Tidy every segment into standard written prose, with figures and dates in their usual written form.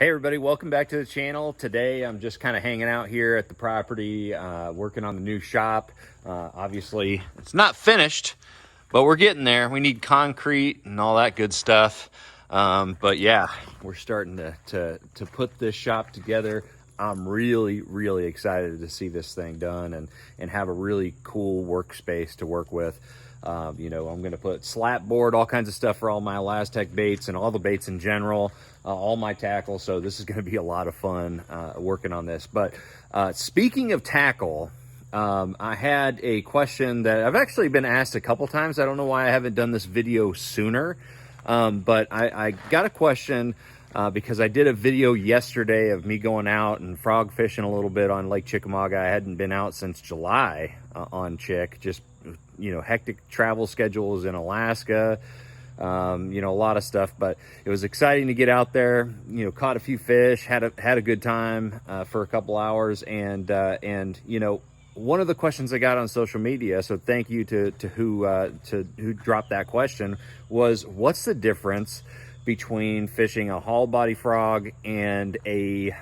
Hey everybody, welcome back to the channel. Today I'm just kind of hanging out here at the property, working on the new shop. Obviously it's not finished, but we're getting there. We need concrete and all that good stuff. But yeah, we're starting to put this shop together. I'm really excited to see this thing done and have a really cool workspace to work with. You know, I'm going to put slap board, all kinds of stuff for all my Elastec baits and all the baits in general, all my tackle. So this is going to be a lot of fun working on this. But speaking of tackle, I had a question that I've actually been asked a couple times. I don't know why I haven't done this video sooner, but I got a question because I did a video yesterday of me going out and frog fishing a little bit on Lake Chickamauga. I hadn't been out since July on Chick, just, you know, hectic travel schedules in Alaska, you know, a lot of stuff, but it was exciting to get out there, you know, caught a few fish, had a good time for a couple hours. And you know, one of the questions I got on social media, so thank you to who dropped that question, was what's the difference between fishing a hollow body frog and a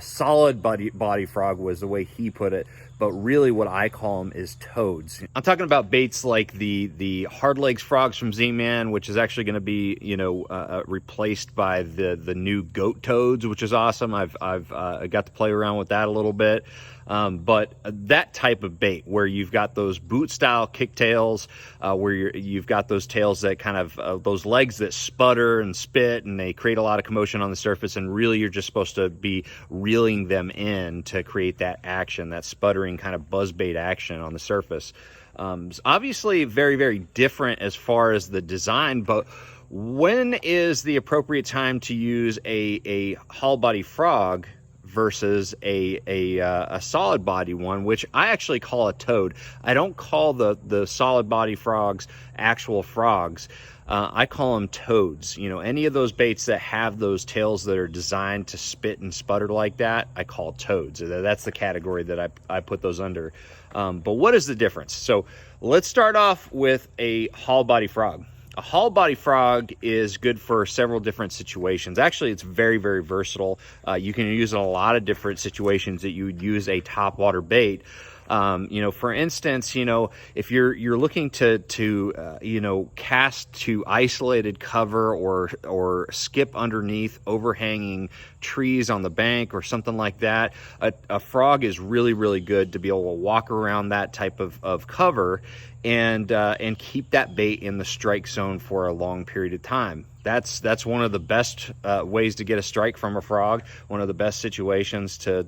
solid body frog, was the way he put it. But really what I call them is toads. I'm talking about baits like the hard legs frogs from Z-Man, which is actually going to be, you know, replaced by the new GOAT ToadZ, which is awesome. I've got to play around with that a little bit. But that type of bait where you've got those boot style kick tails, where you've got those tails that kind of those legs that sputter and spit and they create a lot of commotion on the surface, and really you're just supposed to be reeling them in to create that action, that sputtering kind of buzz bait action on the surface. It's obviously very different as far as the design, but when is the appropriate time to use a hollow body frog versus a solid body one, which I actually call a toad? I don't call the solid body frogs actual frogs. I call them toads. You know, any of those baits that have those tails that are designed to spit and sputter like that, I call toads. That's the category that I put those under. But what is the difference? So let's start off with a hollow body frog. A hollow body frog is good for several different situations. Actually, it's very versatile. You can use it in a lot of different situations that you would use a topwater bait. You know, for instance, you know, if you're looking to you know, cast to isolated cover or skip underneath overhanging trees on the bank or something like that, a frog is really good to be able to walk around that type of cover and keep that bait in the strike zone for a long period of time. That's one of the best ways to get a strike from a frog. One of the best situations to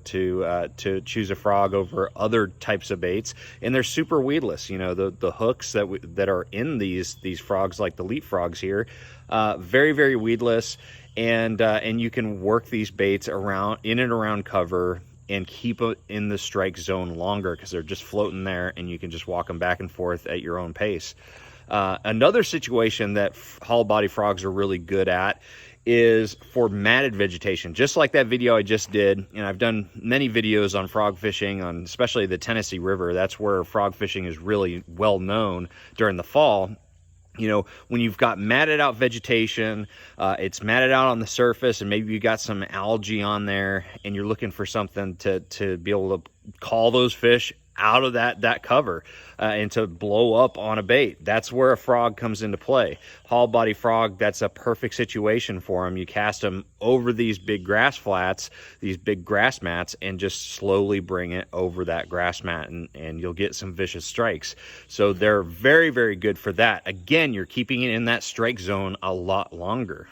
choose a frog over other types of baits, and they're super weedless. You know, the hooks that are in these frogs, like the leap frogs here, very weedless, and you can work these baits around in and around cover and keep it in the strike zone longer because they're just floating there and you can just walk them back and forth at your own pace. Another situation that hollow body frogs are really good at is for matted vegetation, just like that video I just did. And I've done many videos on frog fishing, on especially the Tennessee River. That's where frog fishing is really well known during the fall. You know, when you've got matted out vegetation, it's matted out on the surface, and maybe you got some algae on there, and you're looking for something to be able to call those fish out of that cover and to blow up on a bait. That's where a frog comes into play. Hollow body frog, that's a perfect situation for them. You cast them over these big grass flats, these big grass mats, and just slowly bring it over that grass mat, and you'll get some vicious strikes. So they're very good for that. Again, you're keeping it in that strike zone a lot longer.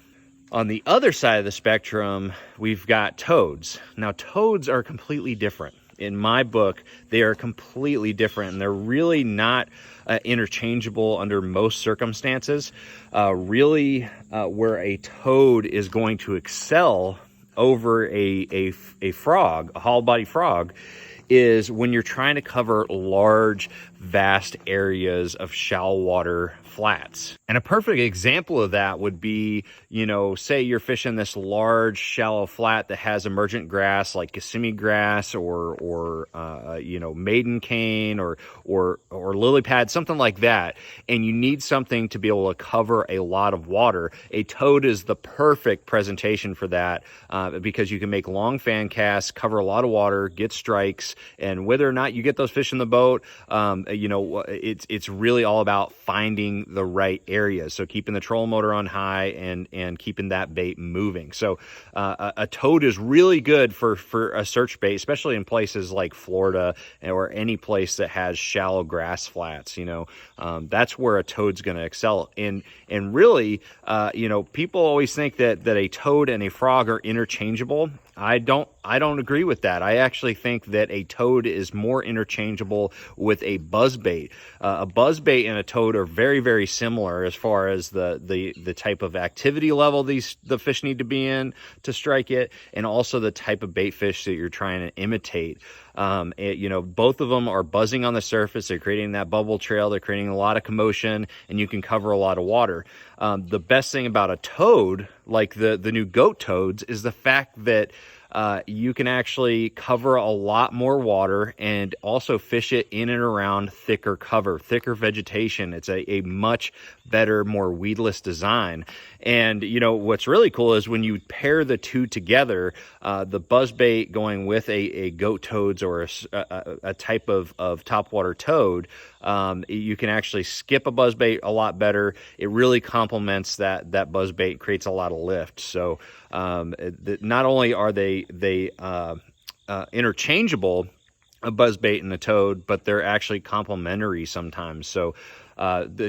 On the other side of the spectrum, we've got toads. Now, toads are completely different. In my book, they are completely different, and they're really not interchangeable under most circumstances. Really, where a toad is going to excel over a frog, a hollow body frog, is when you're trying to cover large, vast areas of shallow water flats. And a perfect example of that would be, you know, say you're fishing this large shallow flat that has emergent grass like Kissimmee grass or you know, maiden cane or lily pad, something like that, and you need something to be able to cover a lot of water. A toad is the perfect presentation for that, because you can make long fan casts, cover a lot of water, get strikes, and whether or not you get those fish in the boat, you know, it's really all about finding the right areas. So keeping the trolling motor on high and keeping that bait moving. So a toad is really good for a search bait, especially in places like Florida or any place that has shallow grass flats. You know, that's where a toad's going to excel. And really, you know, people always think that a toad and a frog are interchangeable. I don't agree with that. I actually think that a toad is more interchangeable with a buzzbait. A buzzbait and a toad are very, very similar as far as the type of activity level the fish need to be in to strike it, and also the type of bait fish that you're trying to imitate. You know, both of them are buzzing on the surface. They're creating that bubble trail. They're creating a lot of commotion, and you can cover a lot of water. The best thing about a toad, like the new GOAT ToadZ, is the fact that you can actually cover a lot more water and also fish it in and around thicker cover, thicker vegetation. It's a much better, more weedless design. And, you know, what's really cool is when you pair the two together, the buzzbait going with a GOAT ToadZ or a type of topwater toad, you can actually skip a buzzbait a lot better. It really complements that buzzbait, creates a lot of lift. So not only are they interchangeable, a buzzbait and a toad, but they're actually complementary sometimes. So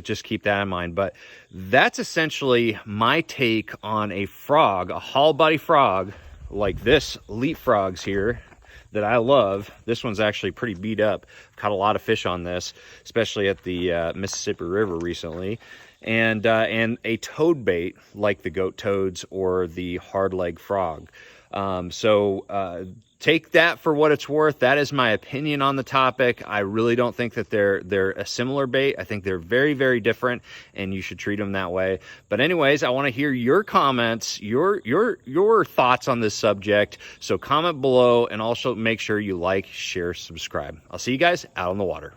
just keep that in mind. But that's essentially my take on a frog, a hollow body frog like this leapfrogs here that I love. This one's actually pretty beat up. Caught a lot of fish on this, especially at the Mississippi River recently. And a toad bait like the GOAT ToadZ or the hard leg frog. Take that for what it's worth. That is my opinion on the topic. I really don't think that they're a similar bait. I think they're very, very different, and you should treat them that way. But anyways, I want to hear your comments, your thoughts on this subject. So comment below, and also make sure you like, share, subscribe. I'll see you guys out on the water.